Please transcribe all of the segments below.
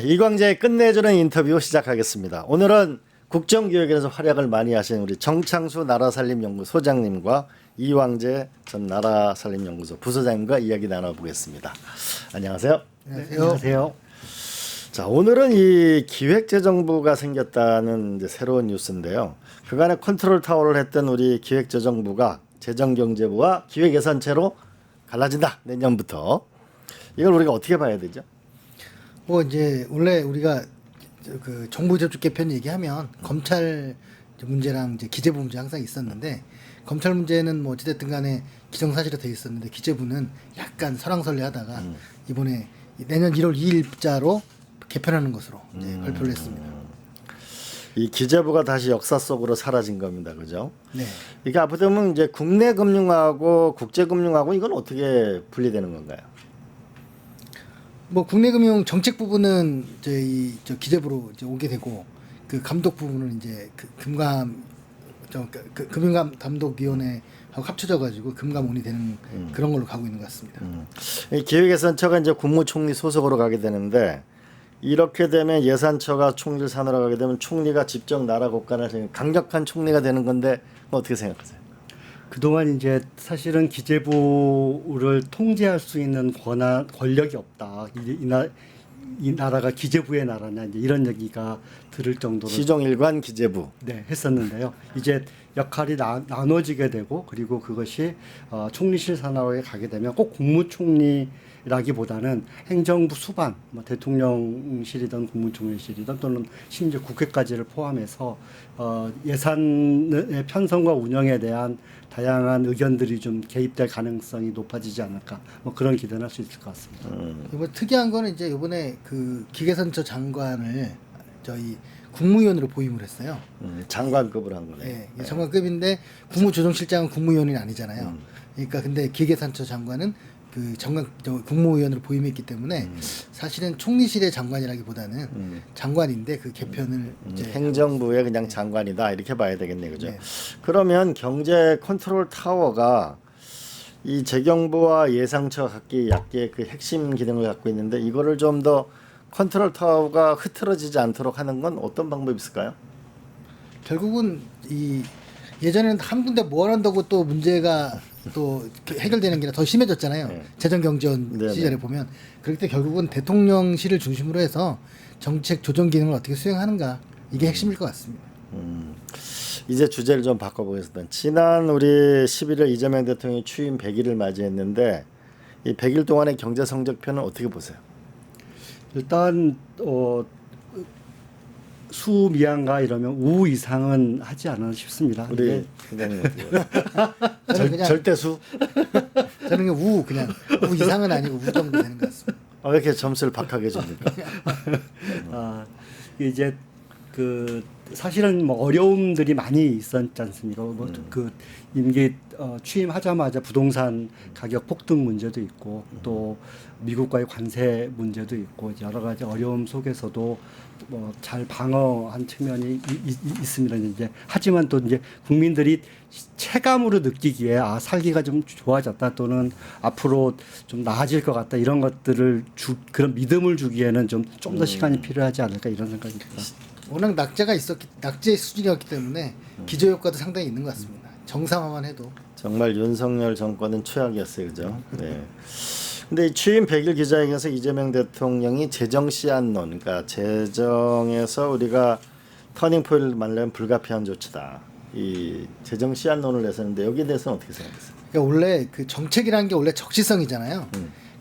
이광재의 끝내주는 인터뷰 시작하겠습니다. 오늘은 국정기획에서 활약을 많이 하신 우리 정창수 나라살림연구소 소장님과 이광재 전 나라살림연구소 부소장님과 이야기 나눠보겠습니다. 안녕하세요. 네, 안녕하세요. 자, 오늘은 이 기획재정부가 생겼다는 이제 새로운 뉴스인데요. 그간에 컨트롤 타워를 했던 우리 기획재정부가 재정경제부와 기획예산처로 갈라진다. 내년부터. 이걸 우리가 어떻게 봐야 되죠? 뭐 이제 원래 우리가 그 정부 접촉 개편 얘기하면 검찰 문제랑 이제 기재부 문제 항상 있었는데 검찰 문제는 뭐 어찌됐든 간에 기정사실화 돼 있었는데 기재부는 약간 설왕설래하다가 이번에 내년 1월 2일자로 개편하는 것으로 이제 발표를 했습니다. 이 기재부가 다시 역사 속으로 사라진 겁니다. 그죠? 네. 이게 앞으로 보면 이제 국내 금융하고 국제 금융하고 이건 어떻게 분리되는 건가요? 뭐 국내금융 정책 부분은 이제 저 기재부로 이제 오게 되고 그 감독 부분은 이제 그 금융감 감독위원회하고 합쳐져 가지고 금감원이 되는 그런 걸로 가고 있는 것 같습니다. 이 기획예산처가 이제 국무총리 소속으로 가게 되는데 이렇게 되면 예산처가 총리를 산하로 가게 되면 총리가 직접 나라 국간을 강력한 총리가 되는 건데 뭐 어떻게 생각하세요? 그동안 이제 사실은 기재부를 통제할 수 있는 권력이 없다. 이 나라가 기재부의 나라냐 이제 이런 얘기가 들을 정도로 시종일관 기재부. 네, 했었는데요. 이제 역할이 나눠지게 되고 그리고 그것이 총리실 산하에 가게 되면 꼭 국무총리라기보다는 행정부 수반, 뭐 대통령실이든 국무총리실이든 또는 심지어 국회까지를 포함해서 예산의 편성과 운영에 대한 다양한 의견들이 좀 개입될 가능성이 높아지지 않을까 뭐 그런 기대는 할 수 있을 것 같습니다. 이번 특이한 거는 이제 이번에 그 기계선처 장관을 저희 국무위원으로 보임을 했어요. 장관급을 한 거네. 네, 장관급인데 국무조정실장은 국무위원이 아니잖아요. 그러니까 근데 기계산처 장관은 그 국무위원으로 보임했기 때문에 사실은 총리실의 장관이라기보다는 장관인데 그 개편을 이제 행정부의 그냥 장관이다 이렇게 봐야 되겠네, 그죠? 네. 그러면 경제 컨트롤 타워가 이 재경부와 예상처 각기 약계 그 핵심 기능을 갖고 있는데 이거를 좀 더 컨트롤 타워가 흐트러지지 않도록 하는 건 어떤 방법이 있을까요? 결국은 이 예전에는 한 군데 뭘 한다고 또 문제가 또 해결되는 게 더 심해졌잖아요. 네. 재정경제원 네네. 시절에 보면 그렇기 때문에 결국은 대통령실을 중심으로 해서 정책 조정 기능을 어떻게 수행하는가 이게 핵심일 것 같습니다. 이제 주제를 좀 바꿔보겠습니다. 지난 우리 11월 이재명 대통령이 취임 100일을 맞이했는데 이 100일 동안의 경제 성적표는 어떻게 보세요? 일단 수 미양가 이러면 우 이상은 하지 않나 싶습니다. 우리 굉장히 저는 그냥 절대수? 저는 그냥 우 이상은 아니고 우 정도 되는 것 같습니다. 왜 이렇게 점수를 박하게 줍니까? 이제 그 사실은 뭐 어려움들이 많이 있었지 않습니까? 뭐 그 임기 취임하자마자 부동산 가격 폭등 문제도 있고 또 미국과의 관세 문제도 있고 여러 가지 어려움 속에서도 뭐 잘 방어한 측면이 있습니다. 이제 하지만 또 이제 국민들이 체감으로 느끼기에 살기가 좀 좋아졌다 또는 앞으로 좀 나아질 것 같다 이런 것들을 그런 믿음을 주기에는 좀 더 시간이 필요하지 않을까 이런 생각이 듭니다. 워낙 낙제 수준이었기 때문에 기저 효과도 상당히 있는 것 같습니다. 정상화만 해도. 정말 윤석열 정권은 최악이었어요, 그죠? 네. 근데 이 취임 100일 기자회견에서 이재명 대통령이 재정 씨앗론, 그러니까 재정에서 우리가 터닝 포인트를 만들려면 불가피한 조치다. 이 재정 씨앗론을 내세는데 여기에 대해서는 어떻게 생각하세요? 그러니까 원래 그 정책이라는 게 원래 적시성이잖아요.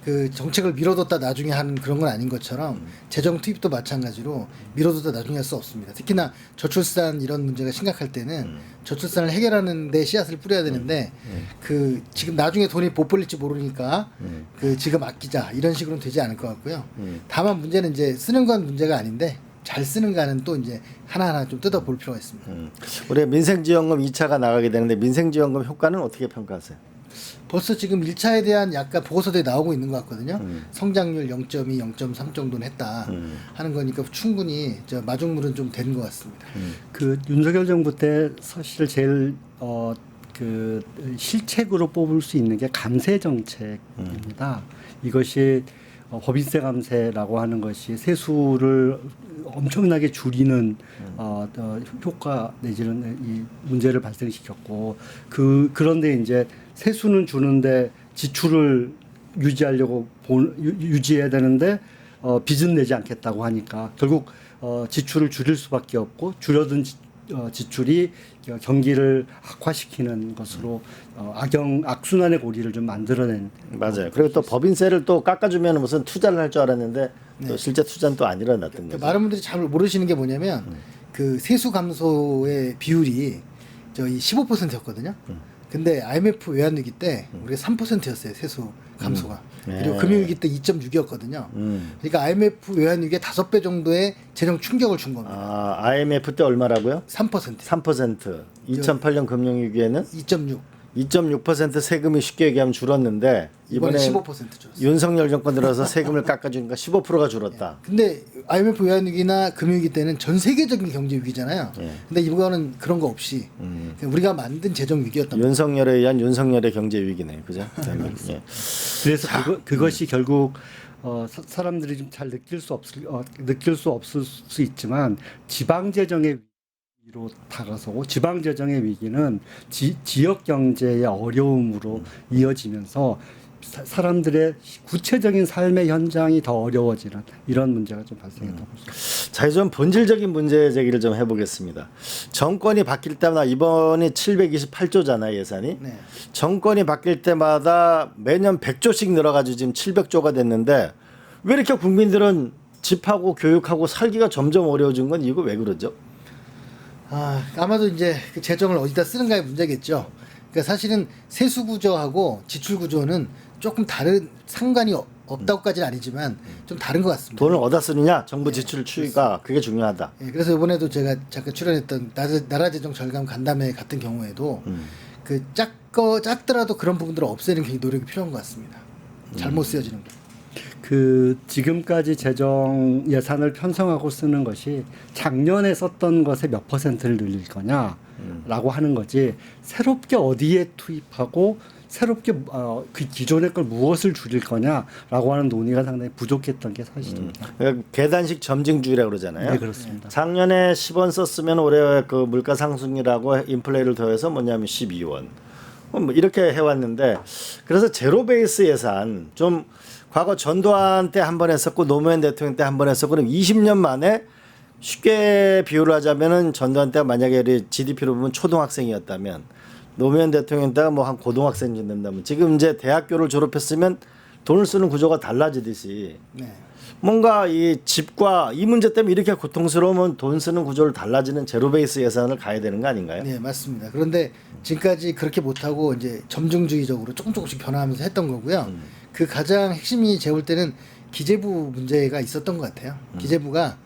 그 정책을 미뤄뒀다 나중에 하는 그런 건 아닌 것처럼 재정 투입도 마찬가지로 미뤄뒀다 나중에 할 수 없습니다. 특히나 저출산 이런 문제가 심각할 때는 저출산을 해결하는 데 씨앗을 뿌려야 되는데 그 지금 나중에 돈이 못 벌릴지 모르니까 그 지금 아끼자 이런 식으로는 되지 않을 것 같고요. 다만 문제는 이제 쓰는 건 문제가 아닌데 잘 쓰는가는 또 이제 하나하나 좀 뜯어볼 필요가 있습니다. 우리 민생지원금 2차가 나가게 되는데 민생지원금 효과는 어떻게 평가하세요? 벌써 지금 1차에 대한 약간 보고서들이 나오고 있는 것 같거든요. 성장률 0.2, 0.3 정도는 했다 하는 거니까 충분히 마중물은 좀 되는 것 같습니다. 그 윤석열 정부 때 사실 제일 그 실책으로 뽑을 수 있는 게 감세 정책입니다. 이것이 법인세 감세라고 하는 것이 세수를 엄청나게 줄이는 효과 내지는 이 문제를 발생시켰고 그런데 이제 세수는 주는데 지출을 유지해야 되는데 빚은 내지 않겠다고 하니까 결국 지출을 줄일 수밖에 없고 줄여든 지출이 경기를 악화시키는 것으로 악순환의 고리를 좀 만들어낸. 맞아요. 그리고 또 법인세를 또 깎아주면 무슨 투자를 할 줄 알았는데 또 실제 투자는 또 안 일어났던 거죠. 많은 분들이 잘 모르시는 게 뭐냐면 그 세수 감소의 비율이 저희 15%였거든요. 근데 IMF 외환위기 때 우리가 3%였어요 세수 감소가. 그리고 금융위기 때 2.6이었거든요. 그러니까 IMF 외환위기에 5배 정도의 재정 충격을 준 겁니다. 아, IMF 때 얼마라고요? 3%. 3%. 2008년 금융위기에는 2.6. 2.6% 세금이 쉽게 얘기하면 줄었는데 이번에 이번에 15% 줄었어요. 윤석열 정권 들어서 세금을 깎아주니까 15%가 줄었다. 근데 IMF 외환위기나 금융위기 때는 전 세계적인 경제 위기잖아요. 근데 이거는 그런 거 없이 그냥 우리가 만든 재정 위기였단 말이에요. 윤석열에 의한 윤석열의 경제 위기네, 그죠? 예. 그래서 그것이 결국 사람들이 좀 잘 느낄 수 없을 수 있지만 지방 재정의 위기로 다가서고 지방 재정의 위기는 지역 경제의 어려움으로 이어지면서 사람들의 구체적인 삶의 현장이 더 어려워지는 이런 문제가 좀 발생했다고 볼 수 있습니다. 자, 좀 본질적인 문제 제기를 좀 해보겠습니다. 정권이 바뀔 때마다 이번이 728조잖아요, 예산이. 네. 정권이 바뀔 때마다 매년 100조씩 늘어가지고 지금 700조가 됐는데 왜 이렇게 국민들은 집하고 교육하고 살기가 점점 어려워진 건 이거 왜 그러죠? 아마도 이제 그 재정을 어디다 쓰는가의 문제겠죠. 그러니까 사실은 세수 구조하고 지출 구조는 조금 다른 상관이 없다고까지는 아니지만 좀 다른 것 같습니다. 돈을 어디다 쓰느냐, 정부 지출 추이가 그게 중요하다. 예, 그래서 이번에도 제가 잠깐 출연했던 나라 재정 절감 간담회 같은 경우에도 그 작더라도 그런 부분들을 없애는 게 노력이 필요한 것 같습니다. 잘못 쓰여지는 게. 그 지금까지 재정 예산을 편성하고 쓰는 것이 작년에 썼던 것의 몇 퍼센트를 늘릴 거냐라고 하는 거지 새롭게 어디에 투입하고 새롭게 그 기존의 걸 무엇을 줄일 거냐라고 하는 논의가 상당히 부족했던 게 사실입니다. 계단식 점징주의라고 그러잖아요. 네, 그렇습니다. 작년에 10원 썼으면 올해 그 물가 상승이라고 인플레이를 더해서 뭐냐면 12원. 뭐 이렇게 해왔는데 그래서 제로 베이스 예산 좀 과거 전두환 때 한 번 했었고 노무현 대통령 때 한 번 했었고 그럼 20년 만에 쉽게 비유를 하자면은 전두환 때가 만약에 GDP로 보면 초등학생이었다면 노무현 대통령 때가 뭐 한 고등학생 정도 된다면 지금 이제 대학교를 졸업했으면 돈을 쓰는 구조가 달라지듯이 네. 뭔가 이 집과 이 문제 때문에 이렇게 고통스러우면 돈 쓰는 구조를 달라지는 제로 베이스 예산을 가야 되는 거 아닌가요? 네, 맞습니다. 그런데 지금까지 그렇게 못하고 이제 점증주의적으로 조금씩 변화하면서 했던 거고요. 그 가장 핵심이 제가 볼 때는 기재부 문제가 있었던 것 같아요. 기재부가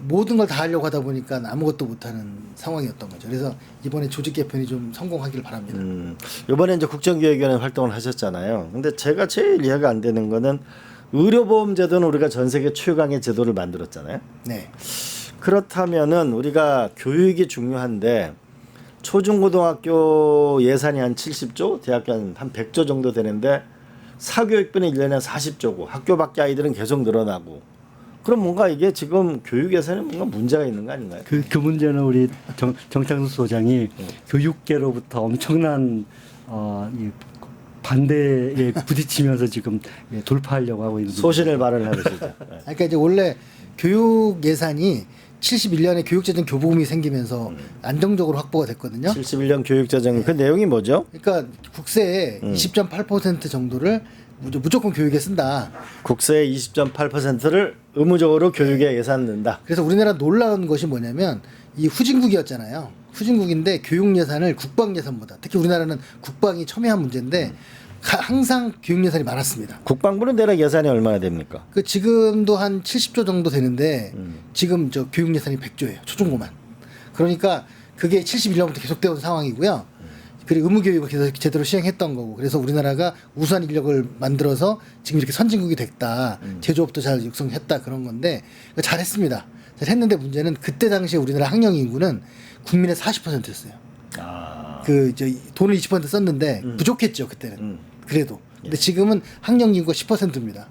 모든 걸 다 하려고 하다 보니까 아무것도 못하는 상황이었던 거죠. 그래서 이번에 조직 개편이 좀 성공하길 바랍니다. 이번에 이제 국정기획위원회 활동을 하셨잖아요. 근데 제가 제일 이해가 안 되는 거는 의료보험 제도는 우리가 전 세계 최강의 제도를 만들었잖아요. 네. 그렇다면은 우리가 교육이 중요한데 초중고등학교 예산이 한 70조, 대학교 한 100조 정도 되는데 사교육비는 1년에 40조고 학교 밖에 아이들은 계속 늘어나고 그럼 뭔가 이게 지금 교육 예산에 뭔가 문제가 있는 거 아닌가요? 그 문제는 우리 정창수 소장이 교육계로부터 엄청난 이 반대에 부딪히면서 지금 돌파하려고 하고 있는 소신을 발언을 해보시죠. 그러니까 이제 원래 교육 예산이 71년에 교육재정 교부금이 생기면서 안정적으로 확보가 됐거든요. 71년 교육재정 그 내용이 뭐죠? 그러니까 국세의 20.8% 정도를 무조건 교육에 쓴다. 국세의 20.8%를 의무적으로 교육에 예산 넣는다. 그래서 우리나라 놀라운 것이 뭐냐면 이 후진국이었잖아요. 후진국인데 교육 예산을 국방 예산보다 특히 우리나라는 국방이 첨예한 문제인데 항상 교육 예산이 많았습니다. 국방부는 대략 예산이 얼마나 됩니까? 그 지금도 한 70조 정도 되는데 지금 저 교육 예산이 100조예요. 초중고만. 그러니까 그게 71년부터 계속되어 온 상황이고요. 그리고 의무교육을 계속 제대로 시행했던 거고 그래서 우리나라가 우수한 인력을 만들어서 지금 이렇게 선진국이 됐다. 제조업도 잘 육성했다 그런 건데 잘했습니다. 잘했는데 문제는 그때 당시에 우리나라 학령 인구는 국민의 40%였어요. 그 저 돈을 20% 썼는데 부족했죠 그때는. 그래도. 근데 지금은 학령 인구가 10%입니다.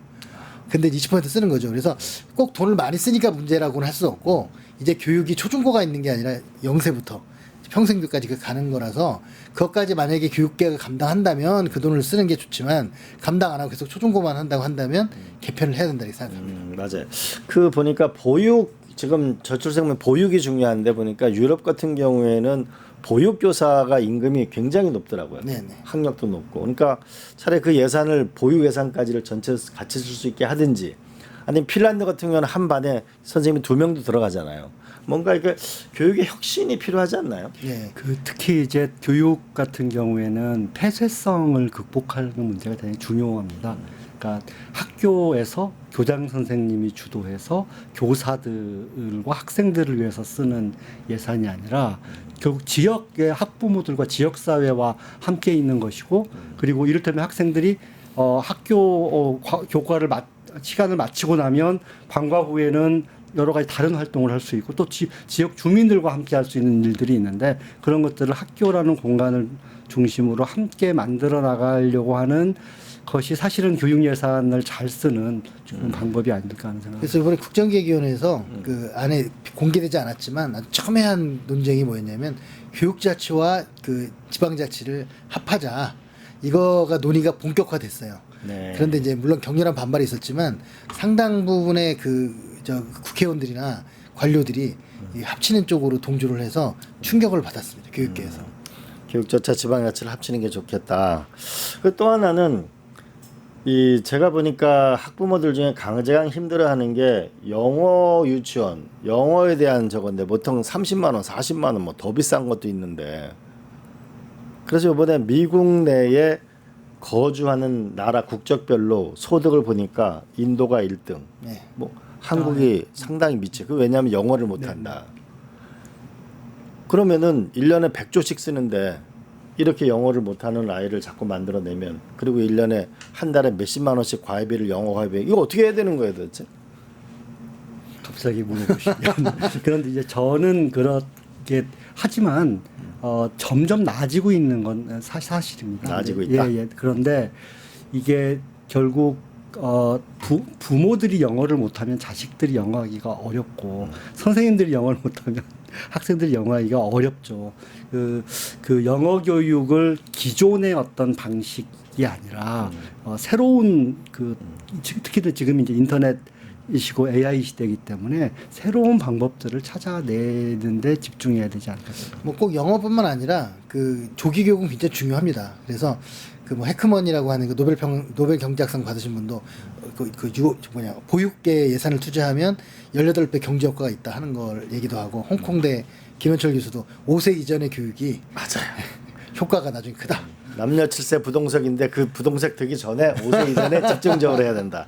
근데 20% 쓰는 거죠. 그래서 꼭 돈을 많이 쓰니까 문제라고는 할 수 없고 이제 교육이 초중고가 있는 게 아니라 0세부터 평생교까지 가는 거라서 그것까지 만약에 교육계가 감당한다면 그 돈을 쓰는 게 좋지만 감당 안 하고 계속 초중고만 한다고 한다면 개편을 해야 된다 이렇게 생각합니다. 맞아요. 그 보니까 보육 지금 저출생면 보육이 중요한데 보니까 유럽 같은 경우에는 보육교사가 임금이 굉장히 높더라고요. 네네. 학력도 높고. 그러니까 차라리 그 예산을 보육 예산까지를 전체 같이 쓸 수 있게 하든지 아니면 핀란드 같은 경우는 한 반에 선생님이 2명도 들어가잖아요. 뭔가 이게 교육의 혁신이 필요하지 않나요? 예. 그 특히 이제 교육 같은 경우에는 폐쇄성을 극복하는 문제가 굉장히 중요합니다. 그러니까 학교에서 교장 선생님이 주도해서 교사들과 학생들을 위해서 쓰는 예산이 아니라 결국 지역의 학부모들과 지역 사회와 함께 있는 것이고 그리고 이를테면 학생들이 학교 교과를 시간을 마치고 나면 방과 후에는 여러 가지 다른 활동을 할 수 있고 또 지역 주민들과 함께 할 수 있는 일들이 있는데 그런 것들을 학교라는 공간을 중심으로 함께 만들어 나가려고 하는 것이 사실은 교육 예산을 잘 쓰는 방법이 아닐까 하는 생각입니다. 그래서 이번에 국정기획위원회에서 그 안에 공개되지 않았지만 아주 처음에 한 논쟁이 뭐였냐면 교육자치와 그 지방자치를 합하자 이거가 논의가 본격화됐어요. 네. 그런데 이제 물론 격렬한 반발이 있었지만 상당 부분의 국회의원들이나 관료들이 이 합치는 쪽으로 동조를 해서 충격을 받았습니다. 교육계에서. 교육자치 지방자치를 합치는 게 좋겠다. 그 또 하나는 이 제가 보니까 학부모들 중에 가장 힘들어하는 게 영어 유치원, 영어에 대한 저건데 보통 30만 원, 40만 원 뭐 더 비싼 것도 있는데 그래서 이번에 미국 내에 거주하는 나라 국적별로 소득을 보니까 인도가 1등, 네. 뭐 한국이 상당히 미치. 그 왜냐하면 영어를 못한다. 그러면은 1년에 100조씩 쓰는데 이렇게 영어를 못하는 아이를 자꾸 만들어내면 그리고 1년에 한 달에 몇십만 원씩 과외비를 영어 과외비 이거 어떻게 해야 되는 거예요 도대체? 갑자기 물어보시면 그런데 이제 저는 그렇게 하지만 점점 나아지고 있는 건 사실입니다. 나아지고 있다. 예. 그런데 이게 결국 부모들이 영어를 못하면 자식들이 영어하기가 어렵고 선생님들이 영어를 못하면 학생들이 영어하기가 어렵죠. 그 영어 교육을 기존의 어떤 방식이 아니라 새로운 특히도 지금 이제 인터넷이시고 AI 시대이기 때문에 새로운 방법들을 찾아내는데 집중해야 되지 않을까 생각합니다. 뭐 꼭 영어뿐만 아니라 그 조기 교육은 굉장히 중요합니다. 그래서 그 뭐 해크먼이라고 하는 그 노벨 경제학상 받으신 분도 보육계 예산을 투자하면 18배 경제 효과가 있다 하는 걸 얘기도 하고 홍콩대 김현철 교수도 5세 이전의 교육이 맞아요. 효과가 나중에 크다. 남녀 7세 부동석인데 그 부동석 되기 전에 5세 이전에 집중적으로 해야 된다.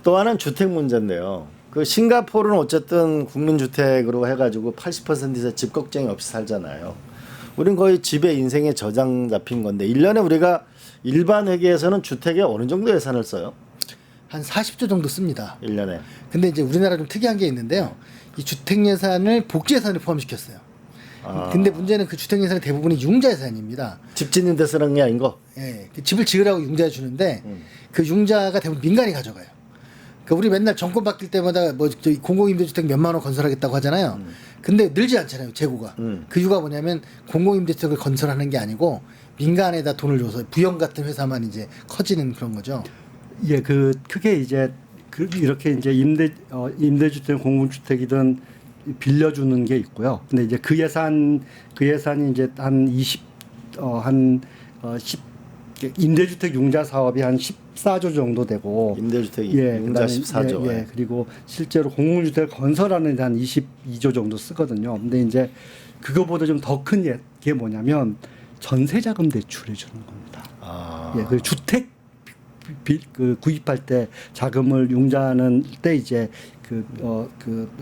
또 하나는 주택 문제인데요. 그 싱가포르는 어쨌든 국민주택으로 해가지고 80% 이상 집 걱정이 없이 살잖아요. 우린 거의 집에 인생의 저장 잡힌 건데 1년에 우리가 일반 회계에서는 주택에 어느 정도 예산을 써요? 한 40조 정도 씁니다. 1년에. 근데 이제 우리나라 좀 특이한 게 있는데요. 이 주택 예산을 복지 예산에 포함시켰어요. 근데 문제는 그 주택 예산의 대부분이 융자 예산입니다. 집 짓는 데 쓰는 게 아닌 거? 예, 그 집을 지으라고 융자 주는데 그 융자가 대부분 민간이 가져가요. 그러니까 우리 맨날 정권 바뀔 때마다 뭐 공공임대주택 몇만 원 건설하겠다고 하잖아요. 근데 늘지 않잖아요, 재고가. 그 이유가 뭐냐면 공공임대주택을 건설하는 게 아니고 민간에다 돈을 줘서 부영 같은 회사만 이제 커지는 그런 거죠. 예, 크게 이제 이렇게 이제 임대주택, 공공주택이든 빌려주는 게 있고요. 근데 이제 그 예산이 이제 임대주택 융자 사업이 한 14조 정도 되고 임대주택 융자 14조. 예. 그리고 실제로 공공주택 건설하는 데 한 22조 정도 쓰거든요. 근데 이제 그거보다 좀 더 큰 게 뭐냐면 전세자금 대출해 주는 겁니다. 예, 그 주택 구입할 때 자금을 융자하는 때 이제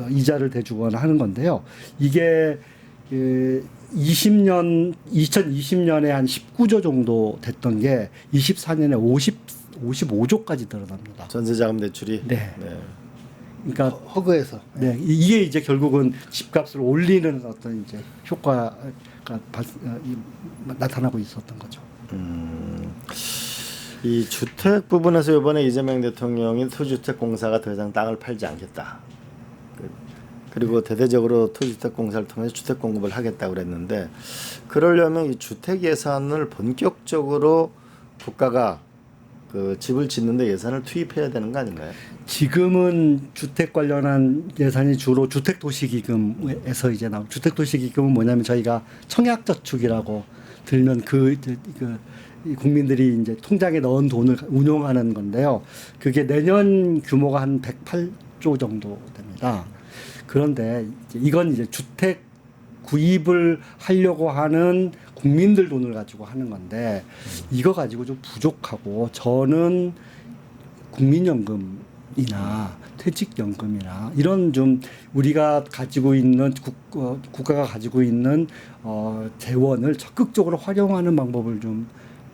이자를 대주거나 하는 건데요. 이게 2020년에 한 19조 정도 됐던 게 24년에 55조까지 늘어납니다. 전세자금 대출이. 네. 그러니까 허그에서. 네, 이게 이제 결국은 집값을 올리는 어떤 이제 효과가 나타나고 있었던 거죠. 이 주택 부분에서 이번에 이재명 대통령이 토주택공사가 더 이상 땅을 팔지 않겠다. 그리고 대대적으로 토주택공사를 통해서 주택 공급을 하겠다고 그랬는데 그러려면 이 주택 예산을 본격적으로 국가가 그 집을 짓는데 예산을 투입해야 되는 거 아닌가요? 지금은 주택 관련한 예산이 주로 주택도시기금에서 이제 나온 주택도시기금은 뭐냐면 저희가 청약저축이라고 들면 이 국민들이 이제 통장에 넣은 돈을 운용하는 건데요. 그게 내년 규모가 한 108조 정도 됩니다. 그런데 이건 이제 주택 구입을 하려고 하는 국민들 돈을 가지고 하는 건데 이거 가지고 좀 부족하고 저는 국민연금이나 퇴직연금이나 이런 좀 우리가 가지고 있는 국가가 가지고 있는 재원을 적극적으로 활용하는 방법을 좀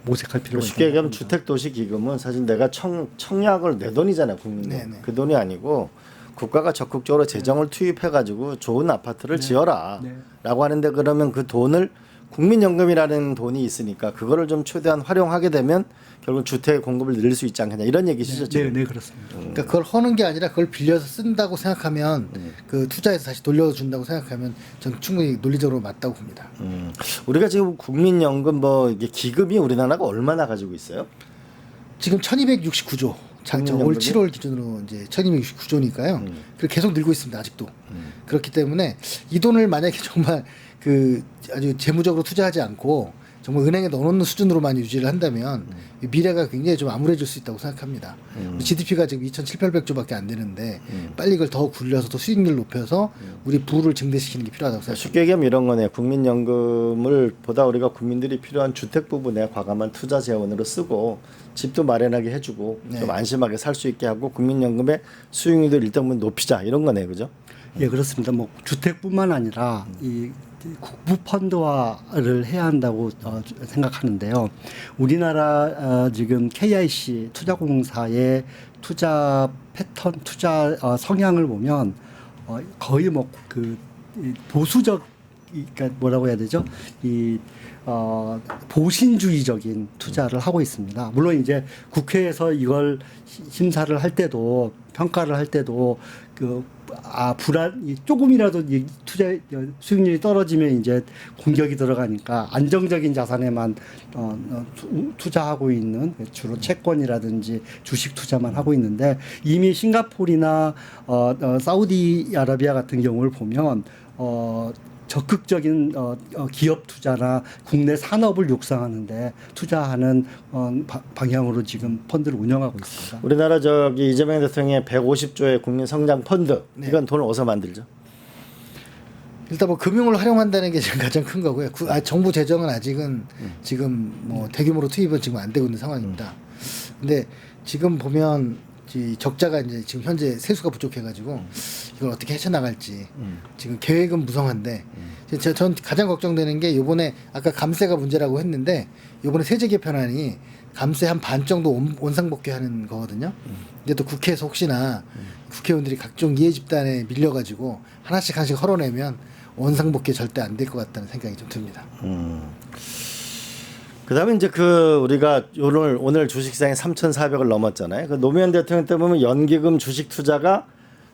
모색할 필요가 있다. 쉽게 얘기하면 주택도시기금은 사실 내가 청약을 내 돈이잖아요, 국민들. 네네. 그 돈이 아니고 국가가 적극적으로 재정을 투입해가지고 좋은 아파트를 지어라 라고 하는데 그러면 그 돈을 국민연금이라는 돈이 있으니까 그거를 좀 최대한 활용하게 되면 결국 주택 공급을 늘릴 수 있지 않겠냐 이런 얘기시죠 지금? 네, 그렇습니다. 그러니까 그걸 허는 게 아니라 그걸 빌려서 쓴다고 생각하면 그 투자해서 다시 돌려준다고 생각하면 저는 충분히 논리적으로 맞다고 봅니다. 우리가 지금 국민연금 뭐 이게 기금이 우리나라가 얼마나 가지고 있어요? 지금 1269조. 올 7월 기준으로 이제 1269조니까요. 그 계속 늘고 있습니다. 아직도. 그렇기 때문에 이 돈을 만약에 정말 그 아주 재무적으로 투자하지 않고 정말 은행에 넣어놓는 수준으로만 유지를 한다면 미래가 굉장히 좀 암울해질 수 있다고 생각합니다. GDP가 지금 2,700~800조밖에 안 되는데 빨리 이걸 더 굴려서 더 수익률을 높여서 우리 부를 증대시키는 게 필요하다고 생각합니다. 쉽게 얘기하면 이런 거네요. 국민연금을 보다 우리가 국민들이 필요한 주택 부분에 과감한 투자 재원으로 쓰고 집도 마련하게 해주고 좀 안심하게 살 수 있게 하고 국민연금의 수익률을 일단 높이자 이런 거네요, 그죠? 예, 그렇습니다. 뭐 주택뿐만 아니라 이 국부 펀드화를 해야 한다고 생각하는데요. 우리나라 지금 KIC 투자공사의 투자 패턴, 투자 성향을 보면 거의 뭐 그 보수적, 그러니까 뭐라고 해야 되죠? 보신주의적인 투자를 하고 있습니다. 물론 이제 국회에서 이걸 심사를 할 때도 평가를 할 때도 조금이라도 이 투자 수익률이 떨어지면 이제 공격이 들어가니까 안정적인 자산에만 투자하고 있는 주로 채권이라든지 주식 투자만 하고 있는데 이미 싱가포르나 사우디아라비아 같은 경우를 보면 적극적인 기업 투자나 국내 산업을 육성하는데 투자하는 방향으로 지금 펀드를 운영하고 있습니다. 우리나라 저기 이재명 대통령의 150조의 국민 성장 펀드 이건 돈을 어디서 만들죠? 일단 뭐 금융을 활용한다는 게 지금 가장 큰 거고요. 정부 재정은 아직은 지금 뭐 대규모로 투입은 지금 안 되고 있는 상황입니다. 근데 지금 보면 이 적자가 이제 지금 현재 세수가 부족해가지고 이걸 어떻게 헤쳐나갈지 지금 계획은 무성한데 전 가장 걱정되는 게 이번에 아까 감세가 문제라고 했는데 이번에 세제 개편안이 감세 한 반 정도 원상복귀하는 거거든요. 근데 또 국회에서 혹시나 국회의원들이 각종 이해 집단에 밀려가지고 하나씩 헐어내면 원상복귀 절대 안 될 것 같다는 생각이 좀 듭니다. 그다음에 이제 우리가 오늘 주식시장이 3,400을 넘었잖아요. 그 노무현 대통령 때 보면 연기금 주식 투자가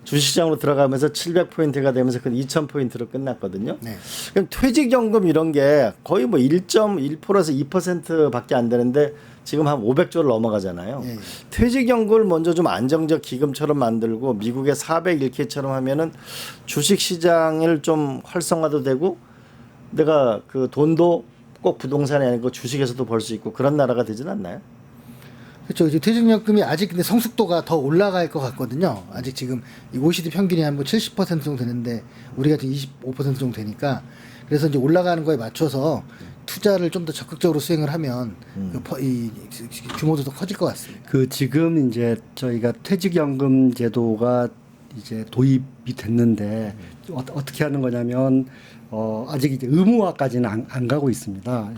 주식시장으로 들어가면서 700포인트가 되면서 그 2,000포인트로 끝났거든요. 네. 그럼 퇴직연금 이런 게 거의 뭐 1.1%에서 2%밖에 안 되는데 지금 한 500조를 넘어가잖아요. 예. 퇴직연금을 먼저 좀 안정적 기금처럼 만들고 미국의 401k처럼 하면은 주식시장을 좀 활성화도 되고 내가 그 돈도 꼭 부동산이 아니고 주식에서도 벌 수 있고 그런 나라가 되진 않나요? 그렇죠. 이제 퇴직연금이 아직 근데 성숙도가 더 올라갈 것 같거든요. 아직 지금 이 OECD 평균이 한 뭐 70% 정도 되는데 우리가 지금 25% 정도 되니까 그래서 이제 올라가는 거에 맞춰서 투자를 좀 더 적극적으로 수행을 하면 이 규모도 더 커질 것 같습니다. 지금 이제 저희가 퇴직연금 제도가 이제 도입이 됐는데 어떻게 하는 거냐면 아직 이제 의무화까지는 안 가고 있습니다.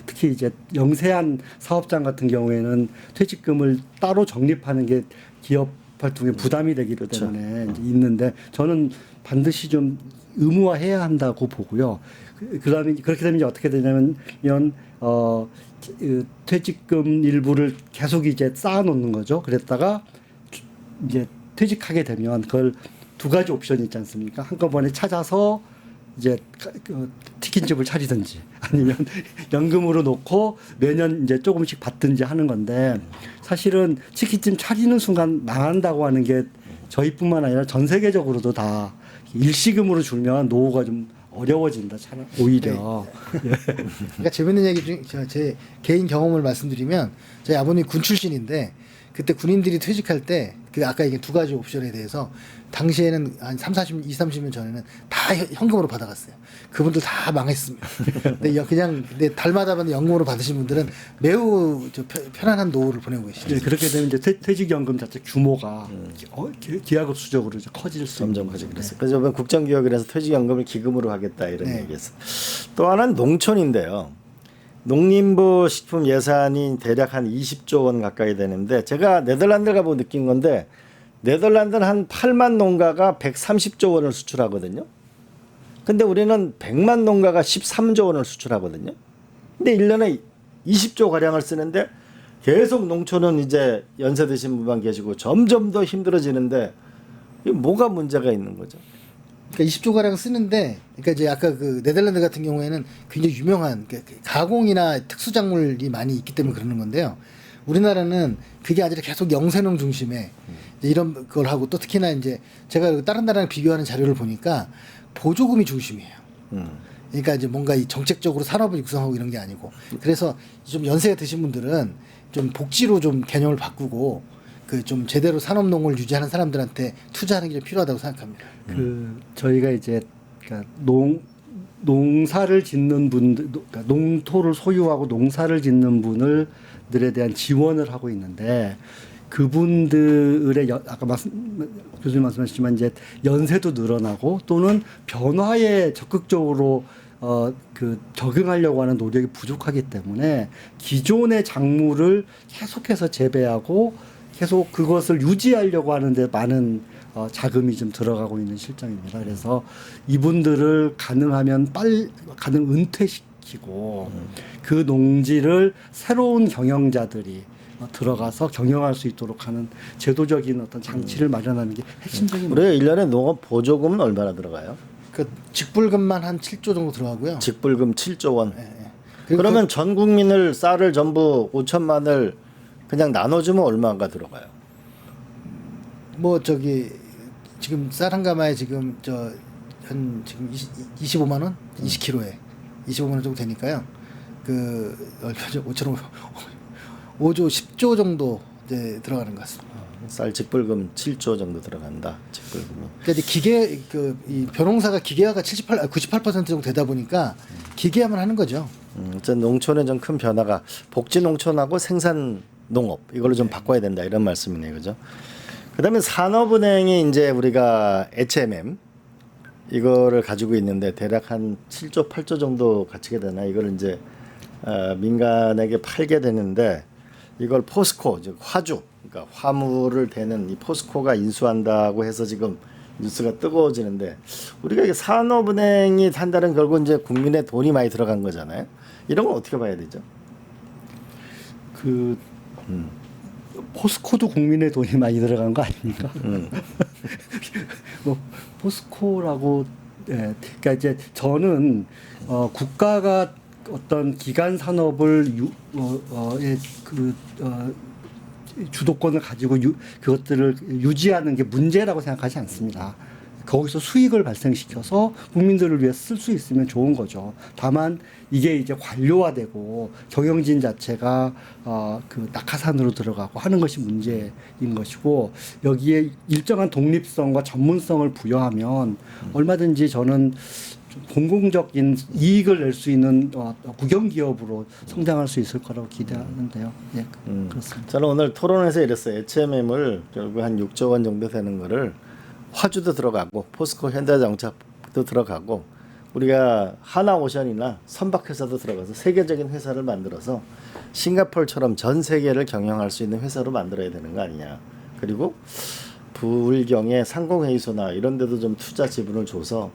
특히 이제 영세한 사업장 같은 경우에는 퇴직금을 따로 적립하는 게 기업 활동에 부담이 되기 때문에 이제 있는데 저는 반드시 좀 의무화해야 한다고 보고요. 그다음에 그렇게 되면 이제 어떻게 되냐면 퇴직금 일부를 계속 이제 쌓아놓는 거죠. 그랬다가 이제 퇴직하게 되면 그걸 두 가지 옵션이 있지 않습니까? 한꺼번에 찾아서 이제 치킨집을 차리든지 아니면 연금으로 놓고 매년 이제 조금씩 받든지 하는 건데 사실은 치킨집 차리는 순간 망한다고 하는 게 저희뿐만 아니라 전 세계적으로도 다 일시금으로 줄면 노후가 좀 어려워진다. 오히려. 그러니까 재밌는 얘기 중 제 개인 경험을 말씀드리면 저희 아버님 군 출신인데 그때 군인들이 퇴직할 때 그 아까 얘기한 두 가지 옵션에 대해서 당시에는 한 30년 전에는 다 현금으로 받아갔어요. 그분들 다 망했습니다. 근데 달마다 받는 연금으로 받으신 분들은 매우 편안한 노후를 보내고 계시죠. 네, 그렇게 되면 이제 퇴직연금 자체 규모가 기하급수적으로 이제 커질 수 점점 있는 커지고 거죠. 그랬어요. 그래서 이번 국정기획을 해서 퇴직연금을 기금으로 하겠다 이런 얘기했어요. 또 하나는 농촌인데요. 농림부 식품 예산이 대략 한 20조 원 가까이 되는데 제가 네덜란드 가보고 느낀 건데 네덜란드는 한 8만 농가가 130조 원을 수출하거든요. 근데 우리는 100만 농가가 13조 원을 수출하거든요. 근데 1년에 20조 가량을 쓰는데 계속 농촌은 이제 연세 드신 분만 계시고 점점 더 힘들어지는데 이게 뭐가 문제가 있는 거죠? 그러니까 20조 가량 쓰는데, 그러니까 이제 아까 그 네덜란드 같은 경우에는 굉장히 유명한 가공이나 특수작물이 많이 있기 때문에 그러는 건데요. 우리나라는 그게 아니라 계속 영세농 중심에 이제 이런 걸 하고 또 특히나 이제 제가 다른 나라랑 비교하는 자료를 보니까 보조금이 중심이에요. 그러니까 이제 뭔가 이 정책적으로 산업을 육성하고 이런 게 아니고 그래서 좀 연세가 드신 분들은 좀 복지로 좀 개념을 바꾸고 그 좀 제대로 산업농을 유지하는 사람들한테 투자하는 게 좀 필요하다고 생각합니다. 저희가 이제 그러니까 농사를 짓는 분들, 그러니까 농토를 소유하고 농사를 짓는 분들에 대한 지원을 하고 있는데 그분들의 아까 교수님 말씀하셨지만 이제 연세도 늘어나고 또는 변화에 적극적으로 적응하려고 하는 노력이 부족하기 때문에 기존의 작물을 계속해서 재배하고 계속 그것을 유지하려고 하는데 많은 자금이 좀 들어가고 있는 실정입니다. 그래서 이분들을 가능하면 가능 은퇴시키고 그 농지를 새로운 경영자들이 들어가서 경영할 수 있도록 하는 제도적인 어떤 장치를 마련하는 게 핵심적인 우리가 1년에 농업 보조금은 얼마나 들어가요? 그 직불금만 한 7조 정도 들어가고요. 직불금 7조 원. 그리고 그러면 전 국민을 쌀을 전부 5천만을 그냥 나눠주면 얼마가 들어가요? 뭐 저기 지금 쌀 한 가마에 지금 한 지금 25만 원, 20kg에 25만 원 정도 되니까요. 그 얼마죠? 5조 10조 정도 이제 들어가는 것 같습니다. 쌀 직불금 7조 정도 들어간다. 직불금이. 그러니까 이제 이 벼농사가 기계화가 98% 정도 되다 보니까 기계화만 하는 거죠. 어쨌든 농촌에 좀 큰 변화가 복지 농촌하고 생산 농업 이걸로 좀 바꿔야 된다 이런 말씀이네요, 그죠? 그다음에 산업은행이 이제 우리가 HMM 이거를 가지고 있는데 대략 한 7조 8조 정도 가치게 되나 이걸 이제 민간에게 팔게 되는데 이걸 포스코 즉 화주 그러니까 화물을 대는 이 포스코가 인수한다고 해서 지금 뉴스가 뜨거워지는데 우리가 이게 산업은행이 한다는 결국 이제 국민의 돈이 많이 들어간 거잖아요. 이런 건 어떻게 봐야 되죠? 포스코도 국민의 돈이 많이 들어간 거 아닙니까? 뭐 포스코라고 그러니까 이제 저는 국가가 어떤 기간 산업을 주도권을 가지고 그것들을 유지하는 게 문제라고 생각하지 않습니다. 거기서 수익을 발생시켜서 국민들을 위해 쓸 수 있으면 좋은 거죠. 다만 이게 이제 관료화되고 경영진 자체가 낙하산으로 들어가고 하는 것이 문제인 것이고 여기에 일정한 독립성과 전문성을 부여하면 얼마든지 저는 공공적인 이익을 낼 수 있는 국영기업으로 성장할 수 있을 거라고 기대하는데요. 예, 그렇습니다. 저는 오늘 토론에서 이랬어요. HMM을 결국 한 6조 원 정도 되는 거를 화주도 들어가고 포스코 현대자동차도 들어가고 우리가 하나오션이나 선박회사도 들어가서 세계적인 회사를 만들어서 싱가포르처럼 전 세계를 경영할 수 있는 회사로 만들어야 되는 거 아니냐. 그리고 불경의 상공회의소나 이런 데도 좀 투자 지분을 줘서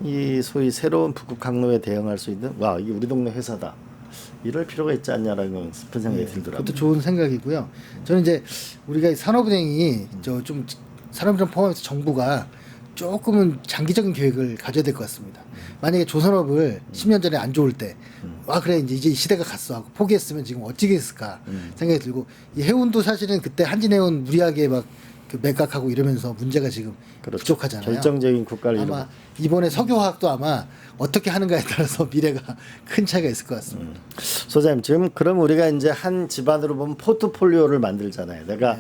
이 소위 새로운 북극 항로에 대응할 수 있는 이게 우리 동네 회사다 이럴 필요가 있지 않냐라는 싶은 생각이 들더라고요. 그것도 좋은 생각이고요. 저는 이제 우리가 산업은행이 좀 산업은행 포함해서 정부가 조금은 장기적인 계획을 가져야 될 것 같습니다. 만약에 조선업을 10년 전에 안 좋을 때, 그래 이제 이 시대가 갔어 하고 포기했으면 지금 어찌게 했을까 생각이 들고, 이 해운도 사실은 그때 한진해운 무리하게 막 그 매각하고 이러면서 문제가 지금 그렇죠. 부족하잖아요. 결정적인 국가를 아마 이번에 석유화학도 아마 어떻게 하는가에 따라서 미래가 큰 차이가 있을 것 같습니다. 소장님 지금 그럼 우리가 이제 한 집안으로 보면 포트폴리오를 만들잖아요. 내가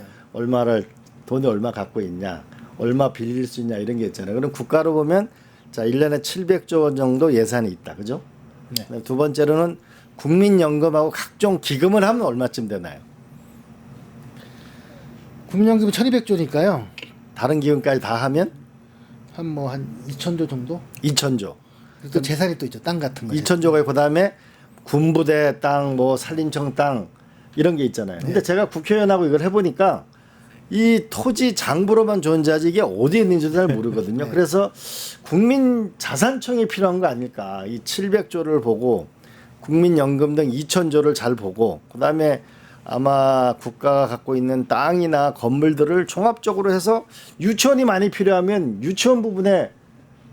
돈이 얼마 갖고 있냐, 얼마 빌릴 수 있냐 이런 게 있잖아요. 그럼 국가로 보면 자 1년에 700조 원 정도 예산이 있다, 그죠? 네. 두 번째로는 국민연금하고 각종 기금을 하면 얼마쯤 되나요? 국민연금이 1200조니까요. 다른 기금까지 다 하면 한 2천조 정도? 2천조. 또 재산이 또 있죠. 땅 같은 거. 2천조가 있고 그다음에 군부대 땅, 뭐 산림청 땅 이런 게 있잖아요. 근데 제가 국회의원하고 이걸 해보니까 이 토지 장부로만 존재하지 이게 어디에 있는지도 잘 모르거든요. 그래서 국민 자산청이 필요한 거 아닐까. 이 700조를 보고 국민연금 등 2천조를 잘 보고 그다음에 아마 국가가 갖고 있는 땅이나 건물들을 종합적으로 해서 유치원이 많이 필요하면 유치원 부분에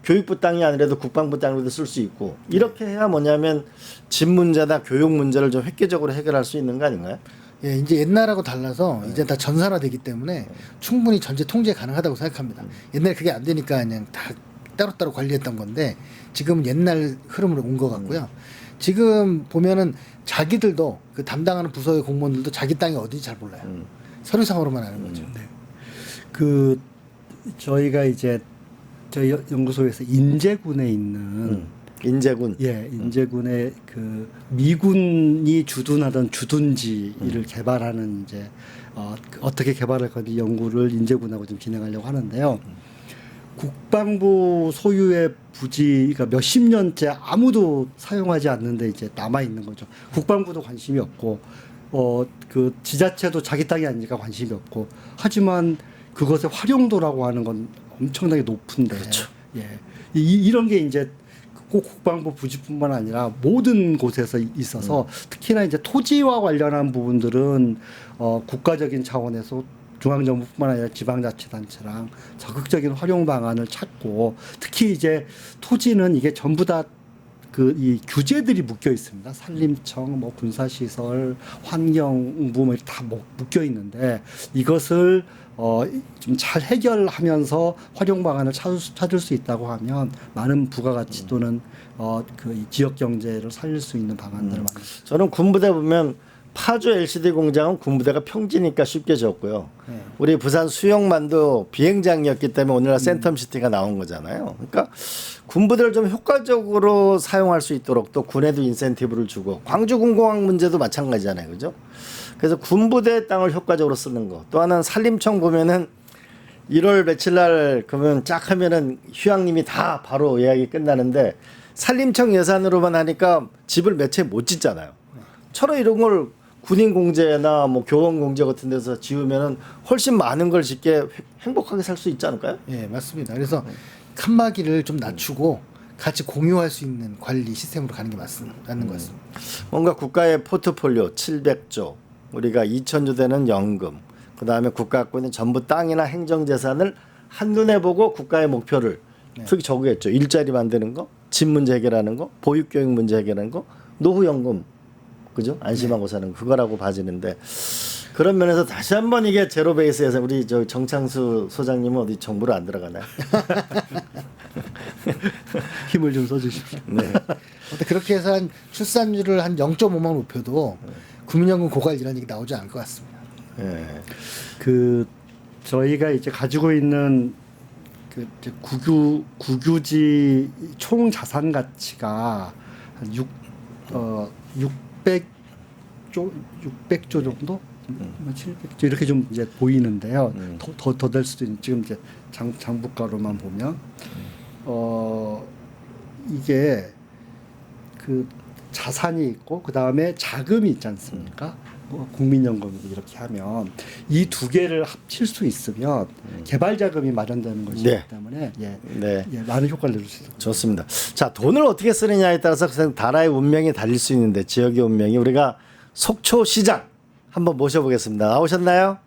교육부 땅이 아니라도 국방부 땅으로도 쓸 수 있고 이렇게 해야 뭐냐면 집 문제나 교육 문제를 좀 획기적으로 해결할 수 있는 거 아닌가요? 예, 이제 옛날하고 달라서 이제 다 전산화되기 때문에 충분히 전체 통제 가능하다고 생각합니다. 옛날에 그게 안 되니까 그냥 다 따로따로 관리했던 건데 지금은 옛날 흐름으로 온 것 같고요. 지금 보면은 자기들도 그 담당하는 부서의 공무원들도 자기 땅이 어딘지 잘 몰라요. 서류상으로만 아는 거죠. 네. 그 저희가 이제 저희 연구소에서 인제군에 있는 인제군. 인제군의 그 미군이 주둔하던 주둔지를 개발하는 이제 어떻게 개발할 건지 연구를 인제군하고 좀 진행하려고 하는데요. 국방부 소유의 부지가 몇십 년째 아무도 사용하지 않는데 이제 남아 있는 거죠. 국방부도 관심이 없고 그 지자체도 자기 땅이 아니니까 관심이 없고 하지만 그것의 활용도라고 하는 건 엄청나게 높은데 그렇죠. 이런 게 이제 꼭 국방부 부지뿐만 아니라 모든 곳에서 있어서 특히나 이제 토지와 관련한 부분들은 국가적인 차원에서 중앙정부뿐만 아니라 지방자치단체랑 적극적인 활용 방안을 찾고 특히 이제 토지는 이게 전부 다 그 이 규제들이 묶여 있습니다. 산림청, 뭐 군사시설, 환경부 뭐 다 묶여 있는데 이것을 좀 잘 해결하면서 활용 방안을 찾을 수 있다고 하면 많은 부가가치 또는 그 지역 경제를 살릴 수 있는 방안들을 많이. 저는 군부대 보면 파주 LCD 공장은 군부대가 평지니까 쉽게 지었고요. 우리 부산 수영만도 비행장이었기 때문에 오늘날 센텀시티가 나온 거잖아요. 그러니까 군부대를 좀 효과적으로 사용할 수 있도록 또 군에도 인센티브를 주고 광주군공항 문제도 마찬가지잖아요. 그죠? 그래서 군부대 땅을 효과적으로 쓰는 거. 또 하나는 산림청 보면은 1월 며칠 날 그러면 쫙 하면은 휴양림이 다 바로 예약이 끝나는데 산림청 예산으로만 하니까 집을 몇 채 못 짓잖아요. 차라리 이런 걸 군인 공제나 뭐 교원 공제 같은 데서 지으면은 훨씬 많은 걸 짓게 행복하게 살 수 있지 않을까요? 예, 맞습니다. 그래서 칸막이를 좀 낮추고 같이 공유할 수 있는 관리 시스템으로 가는 게 맞는 것 같습니다. 뭔가 국가의 포트폴리오 700조, 우리가 2천조 되는 연금, 그 다음에 국가 갖고 있는 전부 땅이나 행정재산을 한눈에 보고 국가의 목표를 특히 적겠죠. 일자리 만드는 거, 집 문제 해결하는 거, 보육교육 문제 해결하는 거, 노후연금, 그죠? 안심하고 사는 거, 그거라고 봐지는데 그런 면에서 다시 한번 이게 제로 베이스에서 우리 저 정창수 소장님은 어디 정부로 안 들어가나요? 힘을 좀 써주십시오. 네. 근데 그렇게 해서 한 출산율을 한 0.5만 높여도 국민연금 고갈 이런 얘기 나오지 않을 것 같습니다. 네. 그 저희가 이제 가지고 있는 그 이제 국유지 총 자산 가치가 한 600조 정도, 700조 이렇게 좀 이제 보이는데요. 더 될 수도 있는 지금 이제 장부가로만 보면 이게 그 자산이 있고 그 다음에 자금이 있지 않습니까? 국민연금 이렇게 하면 이 두 개를 합칠 수 있으면 개발 자금이 마련되는 것이기 네. 때문에 네. 많은 효과를 낼 수 있습니다. 좋습니다. 자, 돈을 어떻게 쓰느냐에 따라서 나라의 운명이 달릴 수 있는데 지역의 운명이 우리가 속초시장 한번 모셔보겠습니다. 나오셨나요?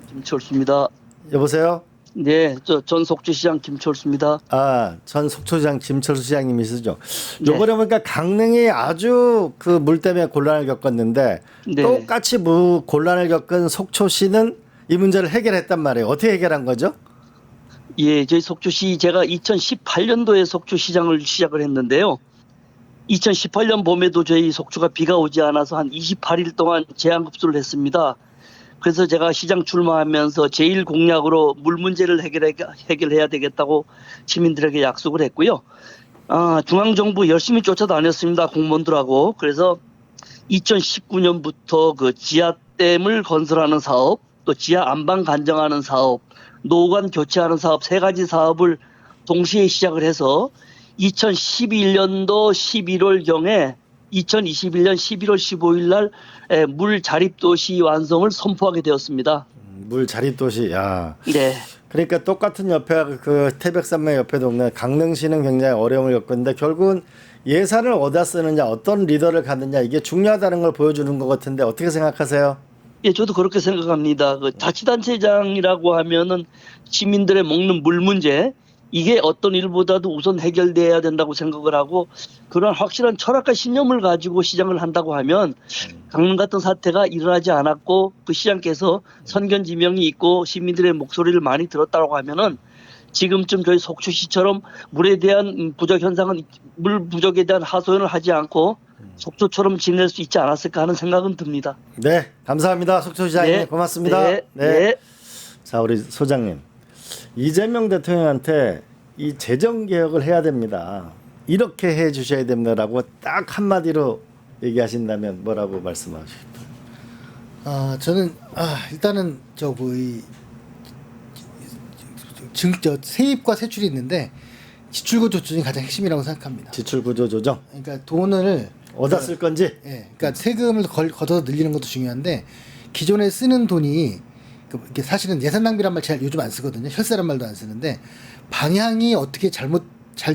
김철수입니다. 여보세요? 네, 전 속초시장 김철수입니다. 아, 전 속초시장 김철수 시장님이시죠. 네. 요번에 보니까 강릉이 아주 그 물 때문에 곤란을 겪었는데 네. 똑같이 곤란을 겪은 속초시는 이 문제를 해결했단 말이에요. 어떻게 해결한 거죠? 예, 저희 속초시 제가 2018년도에 속초시장을 시작을 했는데요. 2018년 봄에도 저희 속초가 비가 오지 않아서 한 28일 동안 제한급수를 했습니다. 그래서 제가 시장 출마하면서 제일 공약으로 물 문제를 해결해야 되겠다고 시민들에게 약속을 했고요. 중앙정부 열심히 쫓아다녔습니다. 공무원들하고. 그래서 2019년부터 그 지하댐을 건설하는 사업, 또 지하 안방 간정하는 사업, 노관 교체하는 사업 3가지 사업을 동시에 시작을 해서 2011년도 11월경에 2021년 11월 15일 날 물 자립도시 완성을 선포하게 되었습니다. 물 자립도시. 야. 네. 그러니까 똑같은 옆에 그 태백산맥 옆에 동네 강릉시는 굉장히 어려움을 겪었는데 결국은 예산을 어디다 쓰느냐, 어떤 리더를 갖느냐 이게 중요하다는 걸 보여주는 것 같은데 어떻게 생각하세요? 예, 저도 그렇게 생각합니다. 그 자치단체장이라고 하면은 시민들의 먹는 물 문제 이게 어떤 일보다도 우선 해결돼야 된다고 생각을 하고 그런 확실한 철학과 신념을 가지고 시장을 한다고 하면 강릉 같은 사태가 일어나지 않았고 그 시장께서 선견지명이 있고 시민들의 목소리를 많이 들었다고 하면은 지금쯤 저희 속초시처럼 물에 대한 부족 현상은 물 부족에 대한 하소연을 하지 않고 속초처럼 지낼 수 있지 않았을까 하는 생각은 듭니다. 네, 감사합니다. 속초시장님 네, 고맙습니다. 네. 자, 우리 소장님. 이재명 대통령한테 이 재정 개혁을 해야 됩니다. 이렇게 해 주셔야 됩니다라고 딱 한마디로 얘기하신다면 뭐라고 말씀하십니까? 저는 일단은 세입과 세출이 있는데 지출구조 조정이 가장 핵심이라고 생각합니다. 지출 구조 조정 그러니까 돈을 어디다 쓸 건지. 그러니까 세금을 걷어서 늘리는 것도 중요한데 기존에 쓰는 돈이 이게 사실은 예산 낭비란 말 잘 요즘 안 쓰거든요. 혈세란 말도 안 쓰는데 방향이 어떻게 잘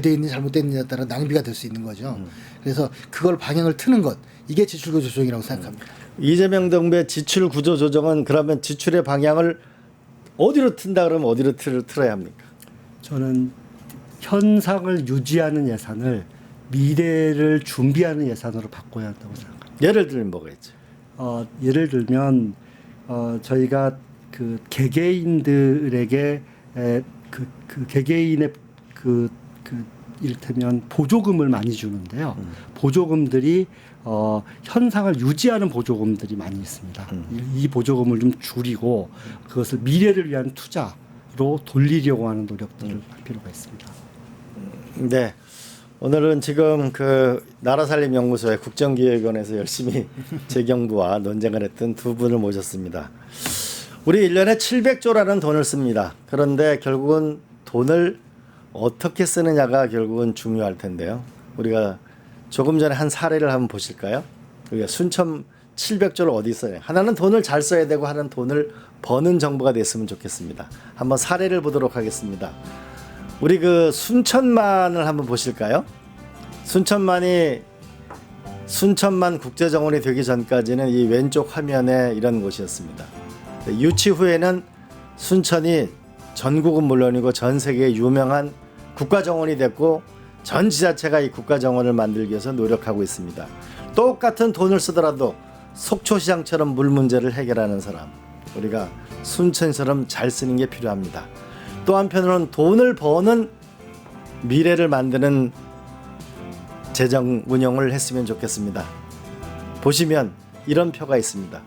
돼 있는지 잘못됐느냐에 따라 낭비가 될 수 있는 거죠. 그래서 그걸 방향을 트는 것 이게 지출구조 조정이라고 생각합니다. 이재명 정부의 지출 구조 조정은 그러면 지출의 방향을 어디로 튼다 그러면 어디로 틀어야 합니까? 저는 현상을 유지하는 예산을 미래를 준비하는 예산으로 바꿔야 한다고 생각합니다. 예를 들면 뭐가 있죠? 예를 들면 저희가 그 개개인들에게 그 개개인의 그 이를테면 보조금을 많이 주는데요. 보조금들이 현상을 유지하는 보조금들이 많이 있습니다. 이 보조금을 좀 줄이고 그것을 미래를 위한 투자로 돌리려고 하는 노력들을 할 필요가 있습니다. 네. 오늘은 지금 그 나라살림연구소의 국정기획원에서 열심히 재경부와 논쟁을 했던 두 분을 모셨습니다. 우리 1년에 700조라는 돈을 씁니다. 그런데 결국은 돈을 어떻게 쓰느냐가 결국은 중요할 텐데요. 우리가 조금 전에 한 사례를 한번 보실까요? 우리가 순천 700조를 어디 써요? 하나는 돈을 잘 써야 되고 하나는 돈을 버는 정부가 됐으면 좋겠습니다. 한번 사례를 보도록 하겠습니다. 우리 그 순천만을 한번 보실까요? 순천만이 순천만 국제정원이 되기 전까지는 이 왼쪽 화면에 이런 곳이었습니다. 유치 후에는 순천이 전국은 물론이고 전 세계에 유명한 국가정원이 됐고 전 지자체가 이 국가정원을 만들기 위해서 노력하고 있습니다. 똑같은 돈을 쓰더라도 속초시장처럼 물 문제를 해결하는 사람, 우리가 순천처럼 잘 쓰는 게 필요합니다. 또 한편으로는 돈을 버는 미래를 만드는 재정 운영을 했으면 좋겠습니다. 보시면 이런 표가 있습니다.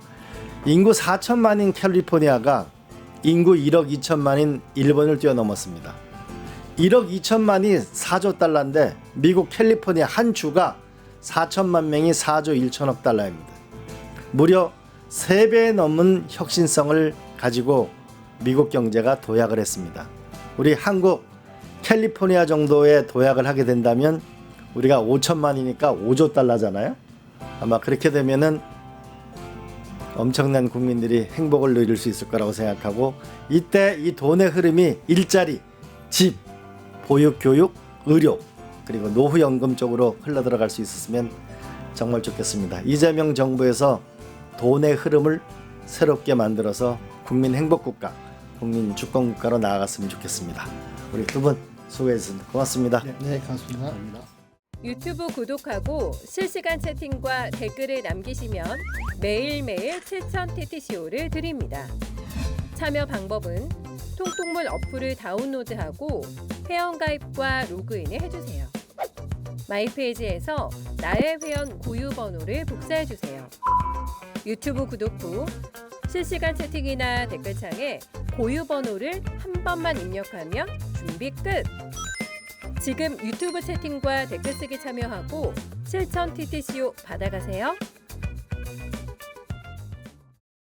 인구 4천만인 캘리포니아가 인구 1억 2천만인 일본을 뛰어넘었습니다. 1억 2천만이 4조 달러인데 미국 캘리포니아 한 주가 4천만 명이 4조 1천억 달러입니다. 무려 3배 넘은 혁신성을 가지고 미국 경제가 도약을 했습니다. 우리 한국 캘리포니아 정도의 도약을 하게 된다면 우리가 5천만이니까 5조 달러잖아요. 아마 그렇게 되면은 엄청난 국민들이 행복을 누릴 수 있을 거라고 생각하고 이때 이 돈의 흐름이 일자리, 집, 보육, 교육, 의료 그리고 노후연금 쪽으로 흘러들어갈 수 있었으면 정말 좋겠습니다. 이재명 정부에서 돈의 흐름을 새롭게 만들어서 국민 행복국가, 국민 주권국가로 나아갔으면 좋겠습니다. 우리 두 분 수고해 주셨습니다. 고맙습니다. 네, 고맙습니다. 유튜브 구독하고 실시간 채팅과 댓글을 남기시면 매일매일 7천 TTCO를 드립니다. 참여 방법은 통통물 어플을 다운로드하고 회원가입과 로그인을 해주세요. 마이페이지에서 나의 회원 고유 번호를 복사해주세요. 유튜브 구독 후 실시간 채팅이나 댓글창에 고유 번호를 한 번만 입력하면 준비 끝! 지금 유튜브 채팅과 댓글 쓰기 참여하고 실천 TTCO 받아가세요.